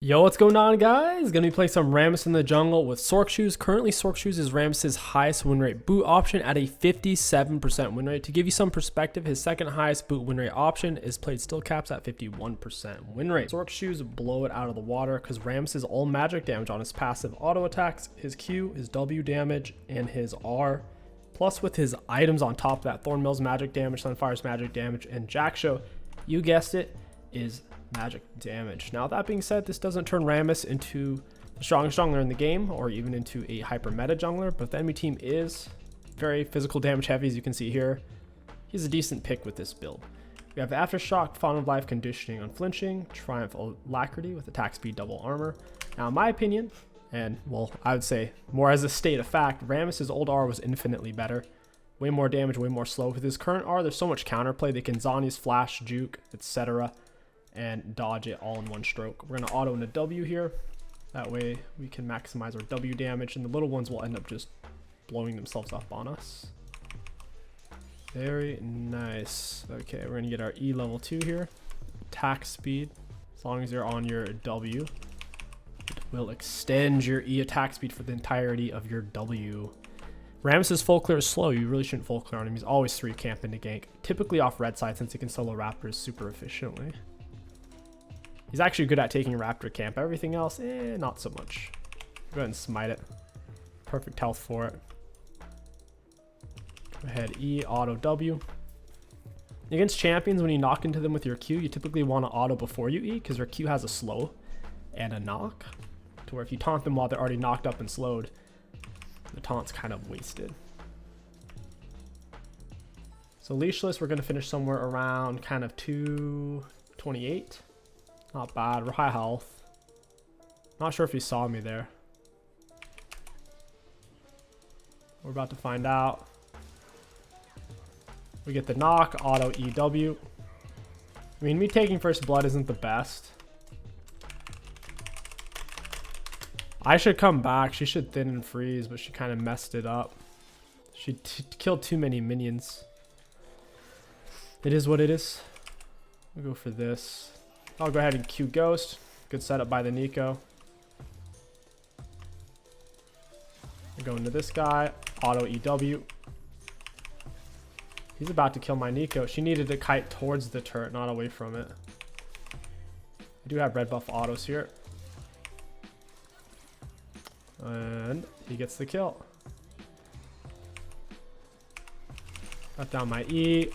Yo, what's going on, guys? Gonna be playing some Rammus in the jungle with Sork Shoes. Currently, Sork Shoes is Rammus's highest win rate boot option at a 57% win rate. To give you some perspective, his second highest boot win rate option is played still caps at 51% win rate. Sork Shoes blow it out of the water because Rammus is all magic damage on his passive auto attacks, his Q, his W damage, and his R. Plus, with his items on top of that, Thornmill's magic damage, Sunfire's magic damage, and Jack Show, you guessed it, is magic damage. Now, that being said, this doesn't turn Rammus into the strongest jungler in the game or even into a hyper meta jungler, but the enemy team is very physical damage heavy, as you can see here. He's a decent pick with this build. We have Aftershock, Fawn of Life, Conditioning, Unflinching, Triumph Alacrity with attack speed, double armor. Now, in my opinion, and well, I would say more as a state of fact, Rammus's old R was infinitely better. Way more damage, way more slow. With his current R, there's so much counterplay. They can Zhonya's flash, juke, etc. and dodge it all in one stroke. We're going to auto in a W here. That way we can maximize our W damage, and the little ones will end up just blowing themselves up on us. Very nice. Okay, we're going to get our E level 2 here. Attack speed, as long as you're on your W, it will extend your E attack speed for the entirety of your W. Rammus's full clear is slow. You really shouldn't full clear on him. He's always 3 camping to gank, typically off red side since he can solo raptors super efficiently. He's actually good at taking raptor camp. Everything else, not so much. Go ahead and smite it. Perfect health for it. Go ahead, E, auto W. Against champions, when you knock into them with your Q, you typically want to auto before you E because their Q has a slow and a knock. To where if you taunt them while they're already knocked up and slowed, the taunt's kind of wasted. So leashless, we're going to finish somewhere around kind of 228. Not bad. We're high health. Not sure if he saw me there. We're about to find out. We get the knock, auto EW. I mean, me taking first blood isn't the best. I should come back. She should thin and freeze, but she kind of messed it up. She killed too many minions. It is what it is. We'll go for this. I'll go ahead and Q Ghost. Good setup by the Nico. I go into this guy. Auto EW. He's about to kill my Nico. She needed to kite towards the turret, not away from it. I do have red buff autos here. And he gets the kill. Got down my E.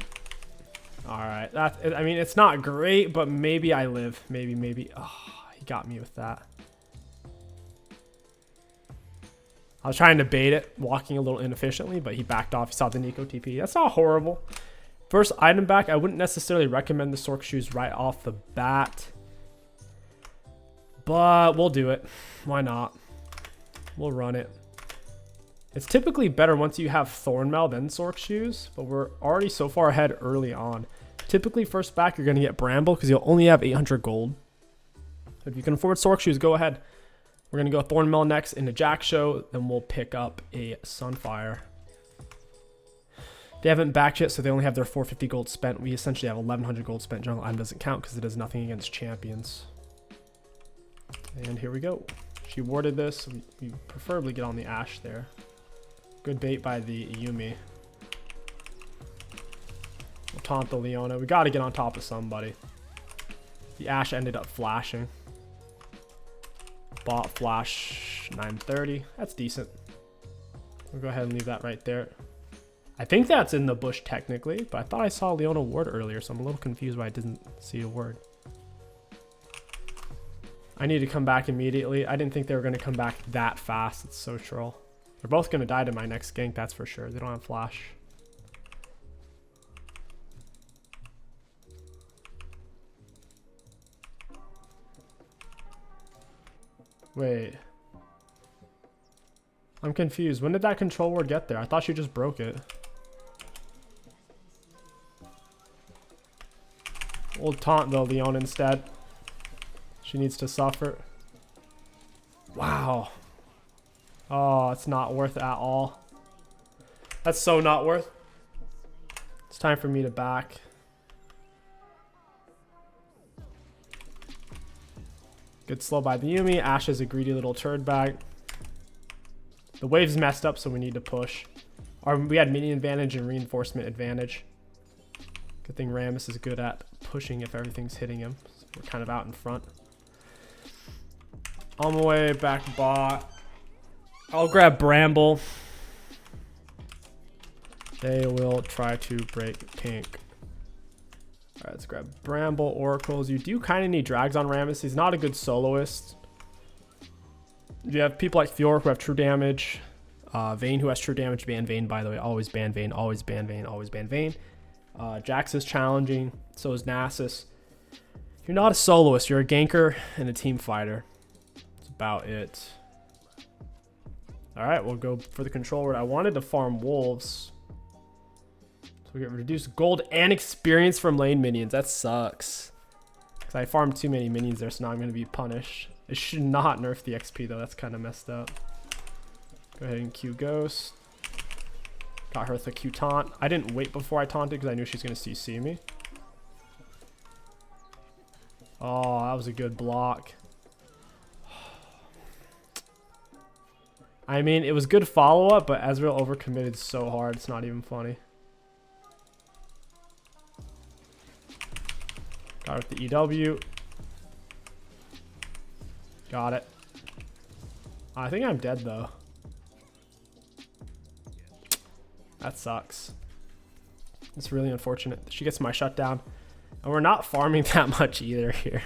Alright, I mean, it's not great, but maybe I live. Maybe. Oh, he got me with that. I was trying to bait it, walking a little inefficiently, but he backed off. He saw the Nico TP. That's not horrible. First item back, I wouldn't necessarily recommend the Sork Shoes right off the bat. But we'll do it. Why not? We'll run it. It's typically better once you have Thornmail than Sork Shoes, but we're already so far ahead early on. Typically, first back, you're going to get Bramble because you'll only have 800 gold. So if you can afford Sork Shoes, go ahead. We're going to go Thornmail next into Jack Show, then we'll pick up a Sunfire. They haven't backed yet, so they only have their 450 gold spent. We essentially have 1100 gold spent. Jungle item doesn't count because it does nothing against champions. And here we go. She warded this. We preferably get on the Ashe there. Good bait by the Yumi. We'll taunt the Leona. We got to get on top of somebody. The Ashe ended up flashing. Bot flash 930. That's decent. We'll go ahead and leave that right there. I think that's in the bush technically, but I thought I saw Leona ward earlier, so I'm a little confused why I didn't see a word. I need to come back immediately. I didn't think they were going to come back that fast. It's so troll. They're both going to die to my next gank, that's for sure. They don't have flash. Wait. I'm confused. When did that control ward get there? I thought she just broke it. We'll taunt the Leon instead. She needs to suffer. Wow. Oh, it's not worth it at all. That's so not worth. It's time for me to back. Good slow by the Yumi. Ashe is a greedy little turd bag. The wave's messed up, so we need to push. We had minion advantage and reinforcement advantage. Good thing Rammus is good at pushing if everything's hitting him. So we're kind of out in front. On my way back bot. I'll grab Bramble. They will try to break tank. Alright, let's grab Bramble, Oracles. You do kind of need drags on Rammus. He's not a good soloist. You have people like Fjord who have true damage. Vayne who has true damage. Ban Vayne, by the way. Always ban Vayne. Always ban Vayne. Always ban Vayne. Jax is challenging. So is Nasus. You're not a soloist. You're a ganker and a team fighter. That's about it. Alright, we'll go for the control word. I wanted to farm wolves. So we get reduced gold and experience from lane minions. That sucks. Because I farmed too many minions there, so now I'm going to be punished. It should not nerf the XP though. That's kind of messed up. Go ahead and Q Ghost. Got her with a Q taunt. I didn't wait before I taunted because I knew she's going to CC me. Oh, that was a good block. I mean, it was good follow-up, but Ezreal overcommitted so hard, it's not even funny. Got it with the EW. Got it. I think I'm dead, though. That sucks. It's really unfortunate. She gets my shutdown. And we're not farming that much either here.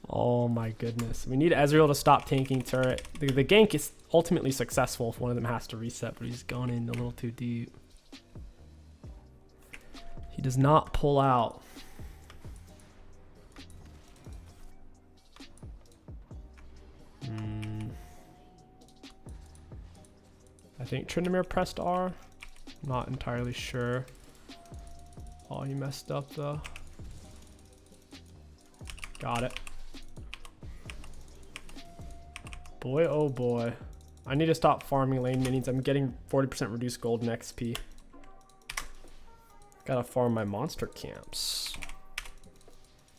Oh my goodness. We need Ezreal to stop tanking turret. The gank is ultimately successful if one of them has to reset, but he's going in a little too deep. He does not pull out. I think Tryndamere pressed R. Not entirely sure. Oh, he messed up though. Got it. Boy, oh boy. I need to stop farming lane minions. I'm getting 40% reduced gold and XP. Gotta farm my monster camps.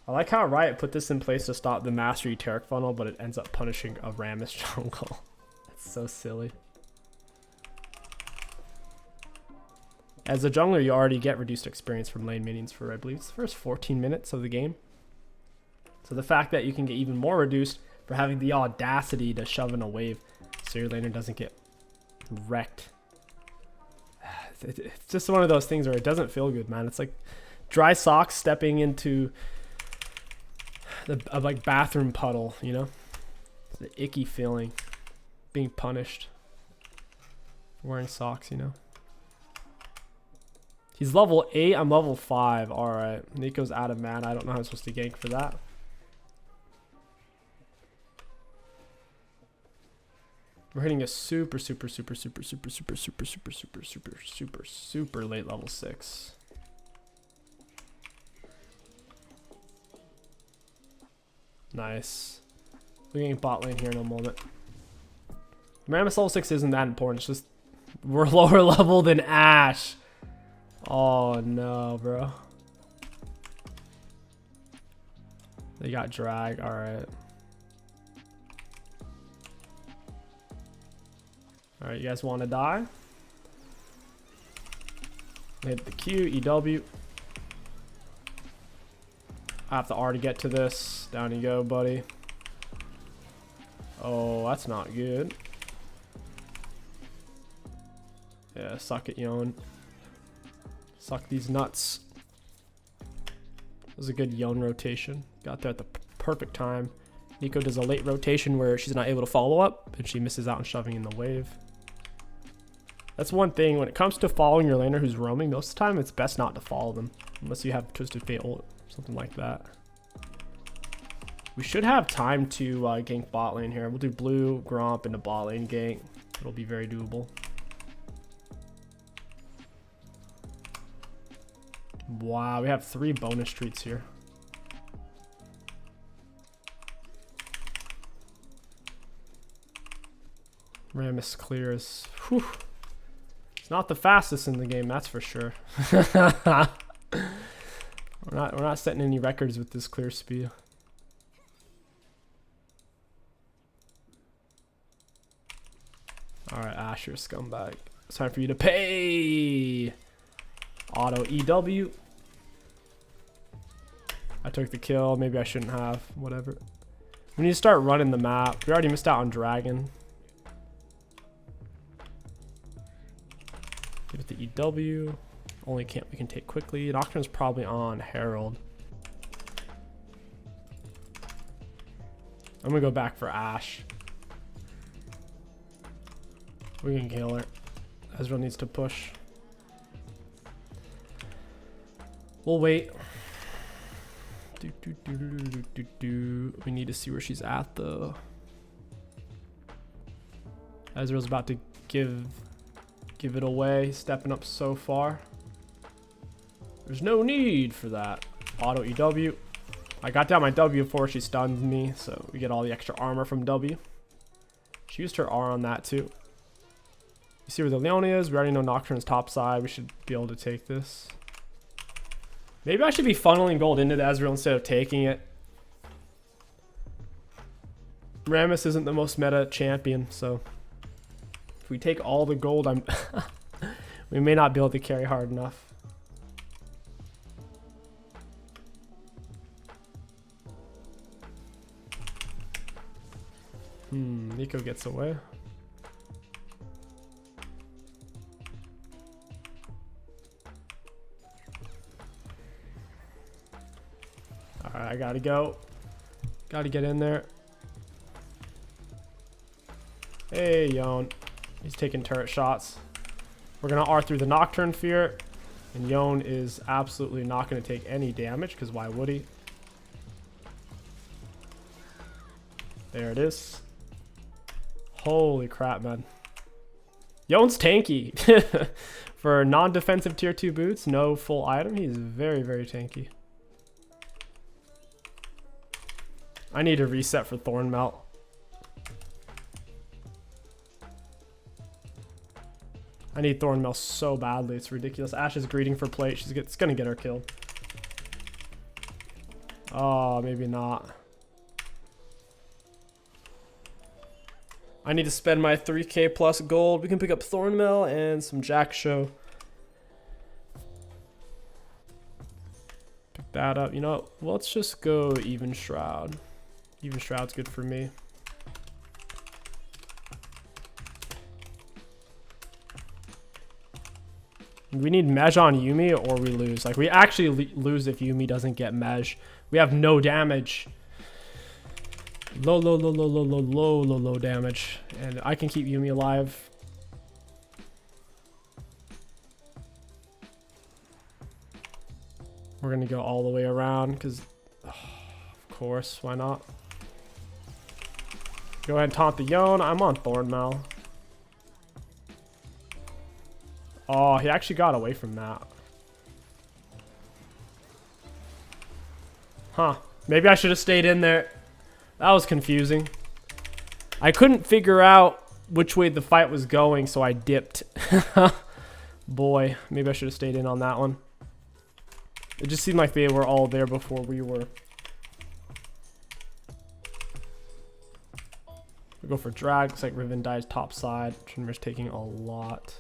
I like how Riot put this in place to stop the Mastery Taric funnel, but it ends up punishing a Rammus jungle. That's so silly. As a jungler, you already get reduced experience from lane minions for, I believe, it's the first 14 minutes of the game. So the fact that you can get even more reduced for having the audacity to shove in a wave so your laner doesn't get wrecked. It's just one of those things where it doesn't feel good, man. It's like dry socks stepping into a like bathroom puddle, you know? It's the icky feeling. Being punished. Wearing socks, you know? He's level 8, I'm level 5. Alright. Nico's out of mana. I don't know how I'm supposed to gank for that. We're hitting a super late level 6. Nice. We're getting bot lane here in a moment. Rammus level 6 isn't that important. It's just we're lower level than Ashe. Oh no, bro. They got drag. Alright. Alright, you guys want to die? Hit the Q, EW. I have to R to get to this. Down you go, buddy. Oh, that's not good. Yeah, suck it, Yon. Suck these nuts. That was a good Yon rotation. Got there at the perfect time. Nico does a late rotation where she's not able to follow up, and she misses out on shoving in the wave. That's one thing. When it comes to following your laner who's roaming, most of the time it's best not to follow them. Unless you have Twisted Fate ult, something like that. We should have time to gank bot lane here. We'll do blue, Gromp, and a bot lane gank. It'll be very doable. Wow, we have 3 bonus treats here. Rammus clears. Whew. It's not the fastest in the game, that's for sure. We're not setting any records with this clear speed. Alright, Asher, scumbag. It's time for you to pay. Auto EW. I took the kill. Maybe I shouldn't have. Whatever. We need to start running the map. We already missed out on Dragon. Give it the EW. Only camp we can take quickly. Nocturne's probably on Herald. I'm gonna go back for Ash. We can kill her. Ezreal needs to push. We'll wait. We need to see where she's at though. Ezreal's about to give it away. He's stepping up so far. There's no need for that. Auto EW. I got down my W before she stunned me, so we get all the extra armor from W. She used her R on that too. You see where the Leona is? We already know Nocturne's top side. We should be able to take this. Maybe I should be funneling gold into the Ezreal instead of taking it. Rammus isn't the most meta champion, so if we take all the gold, we may not be able to carry hard enough. Nico gets away. Alright, I gotta go. Gotta get in there. Hey, Yone. He's taking turret shots. We're gonna R through the Nocturne Fear. And Yone is absolutely not gonna take any damage, because why would he? There it is. Holy crap, man. Yone's tanky. For non-defensive tier 2 boots, no full item, he's very, very tanky. I need to reset for Thorn Melt. I need Thorn Melt so badly, it's ridiculous. Ashe is greeting for plate, it's gonna get her killed. Oh, maybe not. I need to spend my 3k plus gold. We can pick up Thornmail and some Jack Show. Pick that up. You know, let's just go Even Shroud. Even Shroud's good for me. We need Mej on Yuumi or we lose. Like, we actually lose if Yuumi doesn't get Mej. We have no damage. Low damage. And I can keep Yuumi alive. We're gonna go all the way around because, of course, why not? Go ahead and taunt the Yone. I'm on Thornmail. Oh, he actually got away from that. Huh. Maybe I should have stayed in there. That was confusing. I couldn't figure out which way the fight was going, so I dipped. Boy, maybe I should have stayed in on that one. It just seemed like they were all there before we were. We go for drag. Looks like Riven dies top side. Trimmer's taking a lot.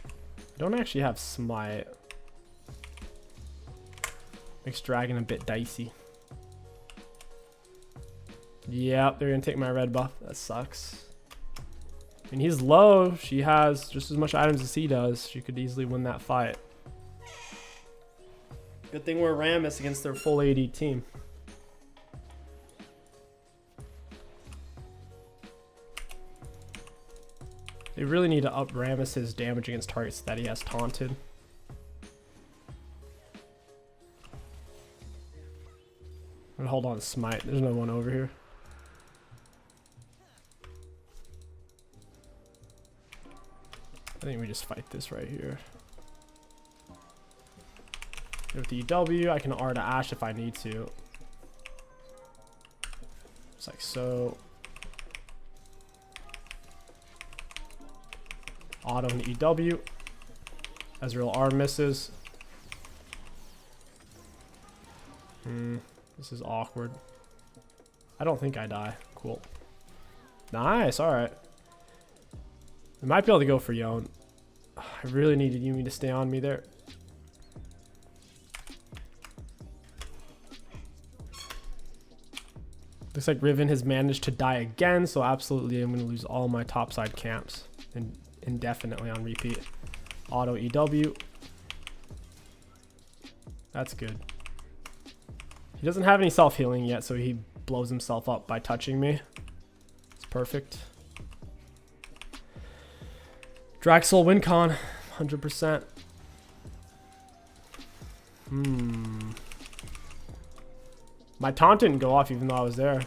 I don't actually have smite. Makes dragon a bit dicey. Yep, they're gonna take my red buff. That sucks. I mean, he's low. She has just as much items as he does. She could easily win that fight. Good thing we're Rammus against their full AD team. They really need to up Rammus's damage against targets that he has taunted. I'm gonna hold on to smite. There's no one over here. I think we just fight this right here. With the EW, I can R to Ashe if I need to. Just like so. Auto and EW. Ezreal R misses. This is awkward. I don't think I die. Cool. Nice, alright. I might be able to go for Yon. I really needed Yumi to stay on me there. Looks like Riven has managed to die again, so absolutely I'm going to lose all my topside camps and indefinitely on repeat. Auto EW. That's good. He doesn't have any self-healing yet, so he blows himself up by touching me. It's perfect. Draxel win con, 100%. My taunt didn't go off even though I was there.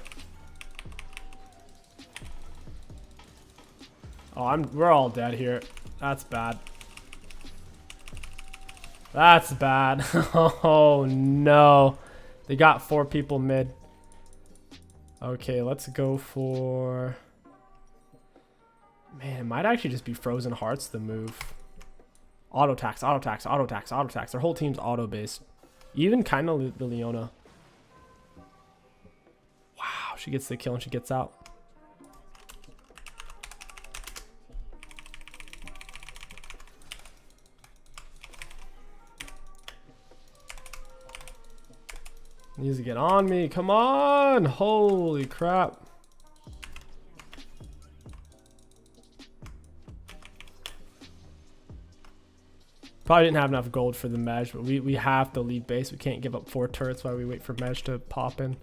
Oh, we're all dead here. That's bad. That's bad. Oh no. They got 4 people mid. Okay, let's go for... Man, it might actually just be Frozen Hearts the move. Auto tax, auto tax, auto tax, auto tax. Their whole team's auto based. Even kind of the Leona. Wow, she gets the kill and she gets out. Needs to get on me. Come on. Holy crap. Probably didn't have enough gold for the Mej, but we have to lead base. We can't give up 4 turrets while we wait for Mej to pop in.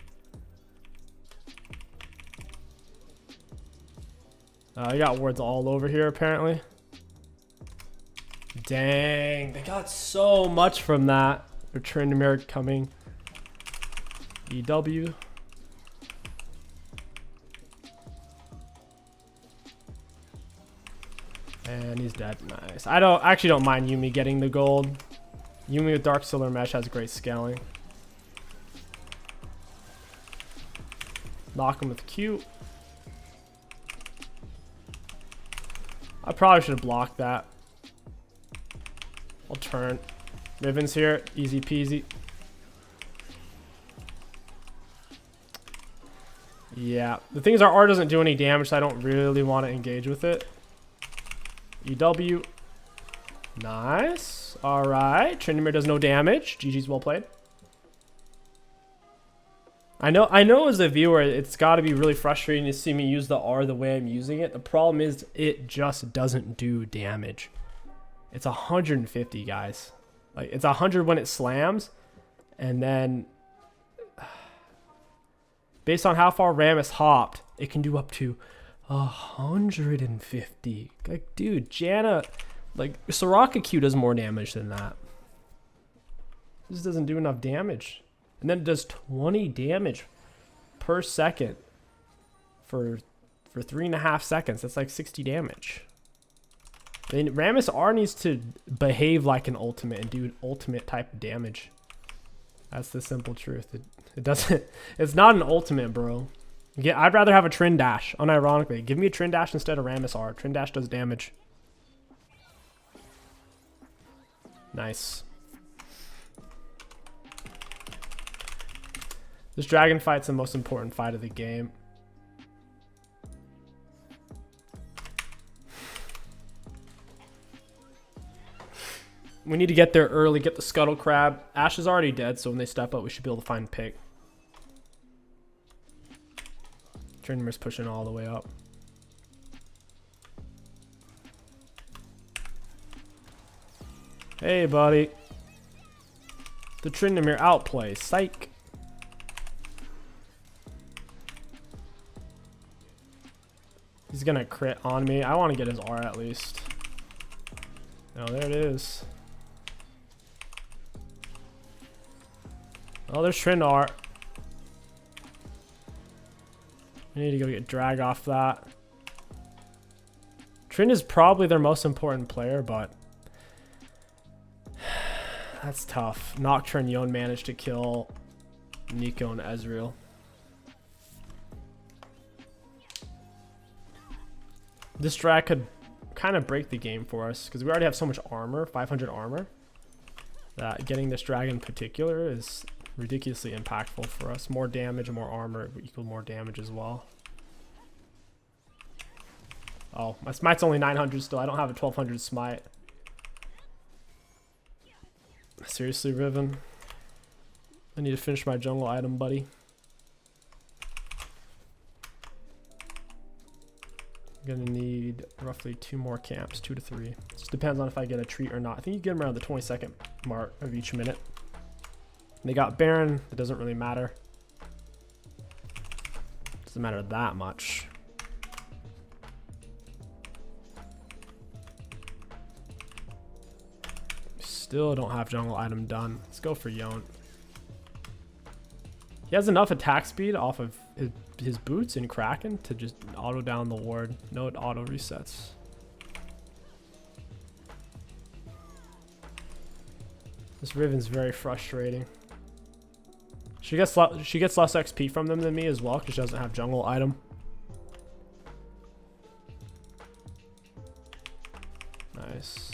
I got wards all over here apparently. Dang, they got so much from that. They're Tryndamere coming. EW. And he's dead. Nice. I actually don't mind Yumi getting the gold. Yumi with Dark Solar Mesh has great scaling. Knock him with Q. I probably should have blocked that. I'll turn. Riven's here. Easy peasy. Yeah. The thing is our R doesn't do any damage, so I don't really want to engage with it. EW. Nice. Alright. Tryndamere does no damage. GG's well played. I know as a viewer, it's got to be really frustrating to see me use the R the way I'm using it. The problem is it just doesn't do damage. It's 150, guys. Like, it's 100 when it slams. And then, based on how far Rammus hopped, it can do up to 150. Like, dude, Janna, like, Soraka Q does more damage than that. This doesn't do enough damage. And then it does 20 damage per second for 3.5 seconds. That's like 60 damage. I mean, Rammus R needs to behave like an ultimate and do ultimate type of damage. That's the simple truth. It doesn't. It's not an ultimate, bro. Yeah, I'd rather have a Trynd dash. Unironically, give me a Trynd dash instead of Rammus R. Trynd dash does damage. Nice. This dragon fight's the most important fight of the game. We need to get there early, get the Scuttle Crab. Ashe is already dead, so when they step up, we should be able to find pick. Tryndamere's pushing all the way up. Hey, buddy. The Tryndamere outplay. Psych. He's gonna crit on me. I want to get his R at least. Oh, there it is. Oh, there's Trynd R. I need to go get drag off that. Trynd is probably their most important player, but that's tough. Nocturne Yon managed to kill Nico and Ezreal. This drag could kind of break the game for us because we already have so much armor, 500 armor, that getting this drag in particular is ridiculously impactful for us. More damage and more armor equal more damage as well. Oh, my smite's only 900 still. I don't have a 1200 smite. Seriously, Riven? I need to finish my jungle item, buddy. I'm gonna need roughly 2 more camps, 2 to 3. Just depends on if I get a treat or not. I think you get them around the 22nd mark of each minute. They got Baron. It doesn't really matter. Doesn't matter that much. Still don't have jungle item done. Let's go for Yone. He has enough attack speed off of his boots and Kraken to just auto down the ward. No auto resets. This Riven's very frustrating. She gets less XP from them than me as well because she doesn't have jungle item. Nice.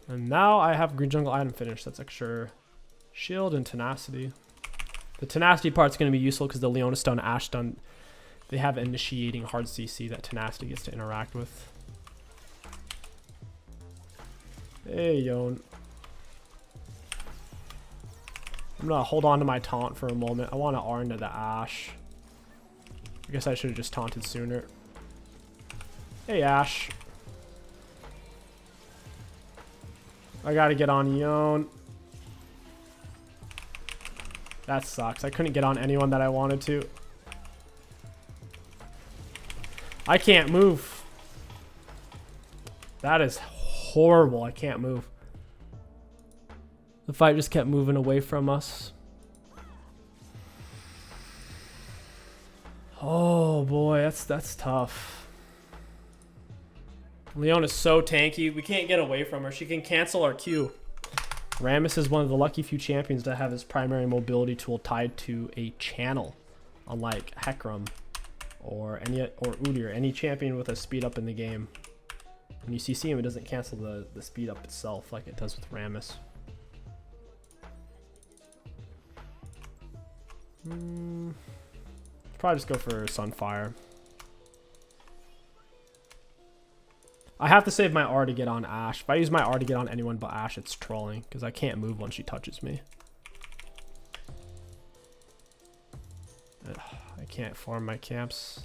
And now I have green jungle item finished. That's extra shield and tenacity. The tenacity part's going to be useful because the Leona Stone, Ash Stone, they have initiating hard CC that tenacity gets to interact with. Hey, Yone. I'm going to hold on to my taunt for a moment. I want to R into the Ash. I guess I should have just taunted sooner. Hey, Ash. I gotta get on Yone. That sucks. I couldn't get on anyone that I wanted to. I can't move. That is horrible. I can't move. The fight just kept moving away from us. Oh boy, that's tough. Leona's so tanky. We can't get away from her. She can cancel our Q. Rammus is one of the lucky few champions to have his primary mobility tool tied to a channel, unlike Hecarim or Udyr, any champion with a speed up in the game. When you CC him, it doesn't cancel the speed up itself like it does with Rammus. Probably just go for Sunfire. I have to save my R to get on Ashe. If I use my R to get on anyone but Ashe, it's trolling because I can't move once she touches me. Ugh, I can't form my camps.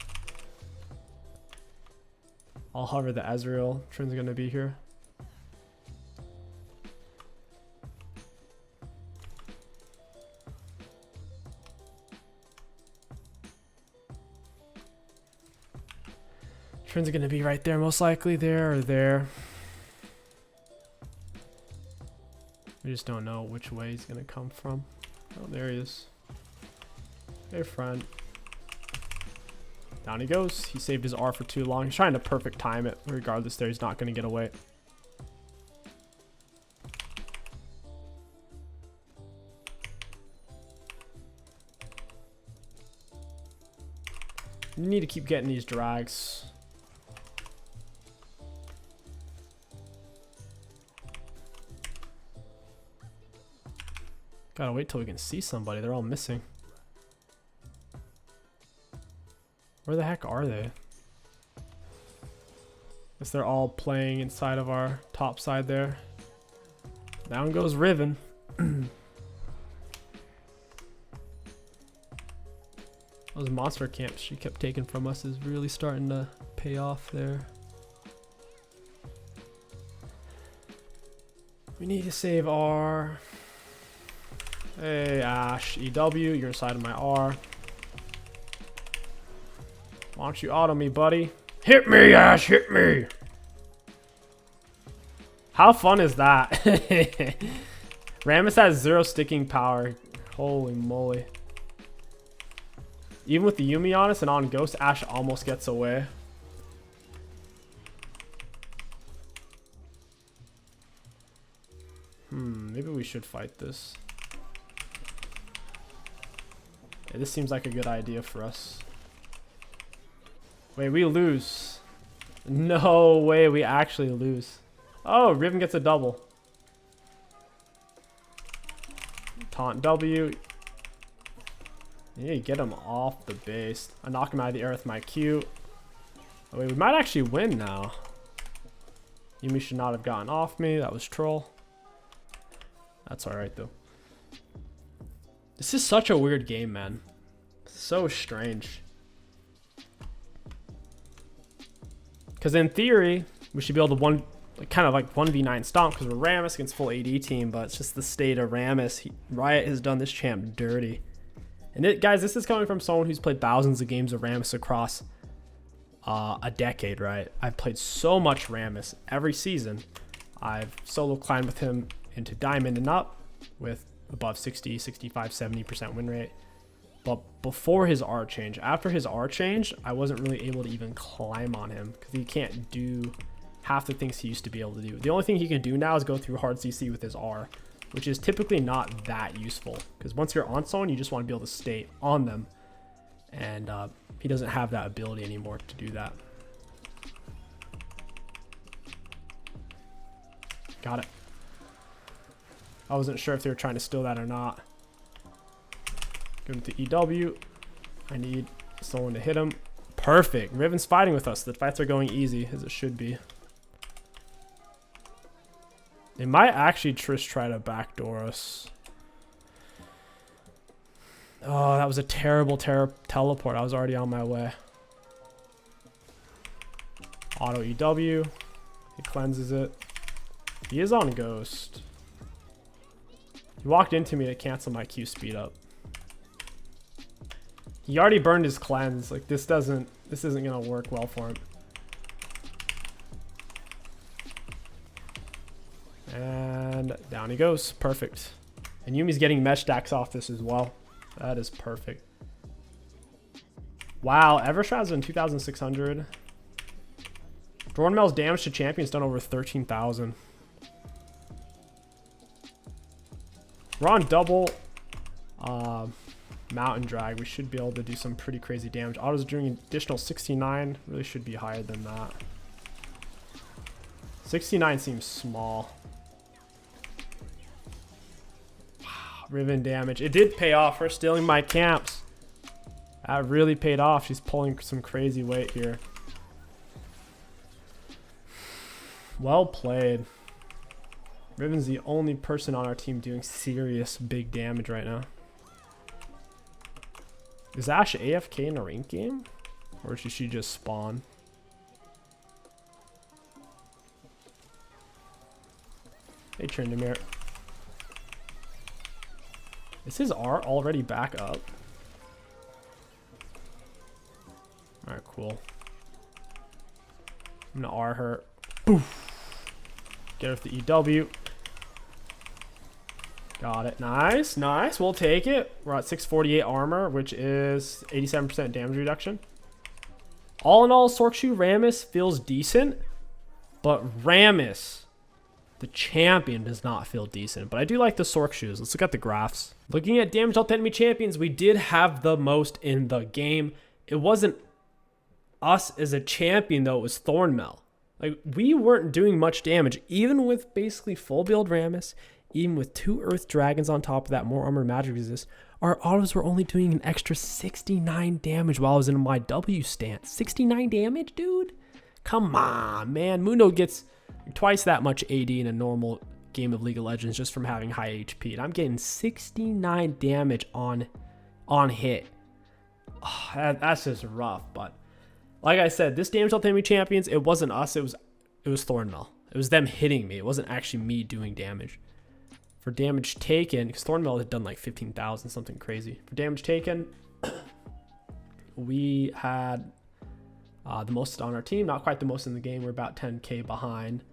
I'll hover the Ezreal. Trin's gonna be here. Trin's gonna be right there, most likely there or there. We just don't know which way he's gonna come from. Oh, there he is. Hey, friend. Down he goes. He saved his R for too long. He's trying to perfect time it. Regardless there, he's not gonna get away. You need to keep getting these drags. Gotta wait till we can see somebody. They're all missing. Where the heck are they? Guess they're all playing inside of our top side there. Down goes Riven. Those monster camps she kept taking from us is really starting to pay off there. We need to save R. Hey, Ashe, EW, you're inside of my R. Why don't you auto me, buddy? Hit me, Ashe, hit me! How fun is that? Rammus has 0 sticking power. Holy moly. Even with the Yuumi on us and on Ghost, Ashe almost gets away. Maybe we should fight this. Yeah, this seems like a good idea for us. Wait, we lose. No way, we actually lose. Oh, Riven gets a double. Taunt W. I need to get him off the base. I knock him out of the air with my Q. Oh wait, we might actually win now. Yumi should not have gotten off me. That was troll. That's alright though. This is such a weird game, man. So strange. Because in theory, we should be able to kind of like 1v9 stomp because we're Rammus against full AD team, but it's just the state of Rammus. Riot has done this champ dirty. And guys, this is coming from someone who's played thousands of games of Rammus across a decade, right? I've played so much Rammus every season. I've solo climbed with him into diamond and up with above 60, 65, 70% win rate. But before his R change, after his R change, I wasn't really able to even climb on him because he can't do half the things he used to be able to do. The only thing he can do now is go through hard CC with his R, which is typically not that useful because once you're on someone, you just want to be able to stay on them. And he doesn't have that ability anymore to do that. Got it. I wasn't sure if they were trying to steal that or not. Give him to EW. I need someone to hit him. Perfect. Riven's fighting with us. The fights are going easy, as it should be. They might actually Trish try to backdoor us. Oh, that was a terrible teleport. I was already on my way. Auto EW. He cleanses it. He is on Ghost. He walked into me to cancel my Q speed up. He already burned his cleanse. Like this isn't gonna work well for him. And down he goes. Perfect. And Yumi's getting mesh stacks off this as well. That is perfect. Wow, Evershad's in 2,600. Dornmel's damage to champions done over 13,000. We're on double mountain drag. We should be able to do some pretty crazy damage. Otto's doing an additional 69. Really should be higher than that. 69 seems small. Wow, Riven damage. It did pay off for stealing my camps. That really paid off. She's pulling some crazy weight here. Well played. Riven's the only person on our team doing serious big damage right now. Is Ashe AFK in a ranked game? Or should she just spawn? Hey, Trindamir. Is his R already back up? Alright, cool. I'm gonna R her. Boof. Get her with the EW. Got it. Nice, nice. We'll take it. We're at 648 armor, which is 87% damage reduction. All in all, Sorkshu Rammus feels decent, but Rammus, the champion, does not feel decent. But I do like the Sorkshoes. Let's look at the graphs. Looking at damage dealt to enemy champions, we did have the most in the game. It wasn't us as a champion, though. It was Thornmel. Like, we weren't doing much damage, even with basically full build Rammus. Even with 2 Earth Dragons on top of that, more armor magic resist, our autos were only doing an extra 69 damage while I was in my W stance. 69 damage, dude? Come on, man. Mundo gets twice that much AD in a normal game of League of Legends just from having high HP. And I'm getting 69 damage on hit. Oh, that's just rough. But like I said, this damage dealt to enemy champions, it wasn't us. It was Thornmel. It was them hitting me. It wasn't actually me doing damage. For damage taken, because Thornmel had done like 15,000, something crazy. For damage taken, we had the most on our team. Not quite the most in the game. We're about 10k behind.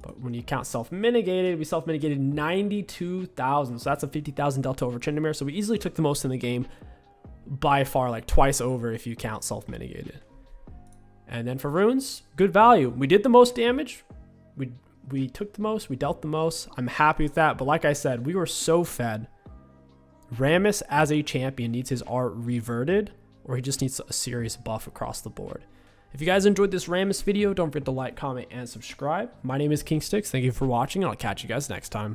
But when you count self-mitigated, we self-mitigated 92,000. So that's a 50,000 delta over Tryndamere. So we easily took the most in the game by far, like twice over if you count self-mitigated. And then for runes, good value. We did the most damage. We took the most, we dealt the most. I'm happy with that. But like I said, we were so fed. Rammus as a champion needs his art reverted, or he just needs a serious buff across the board. If you guys enjoyed this Rammus video, don't forget to like, comment, and subscribe. My name is King Sticks. Thank you for watching, and I'll catch you guys next time.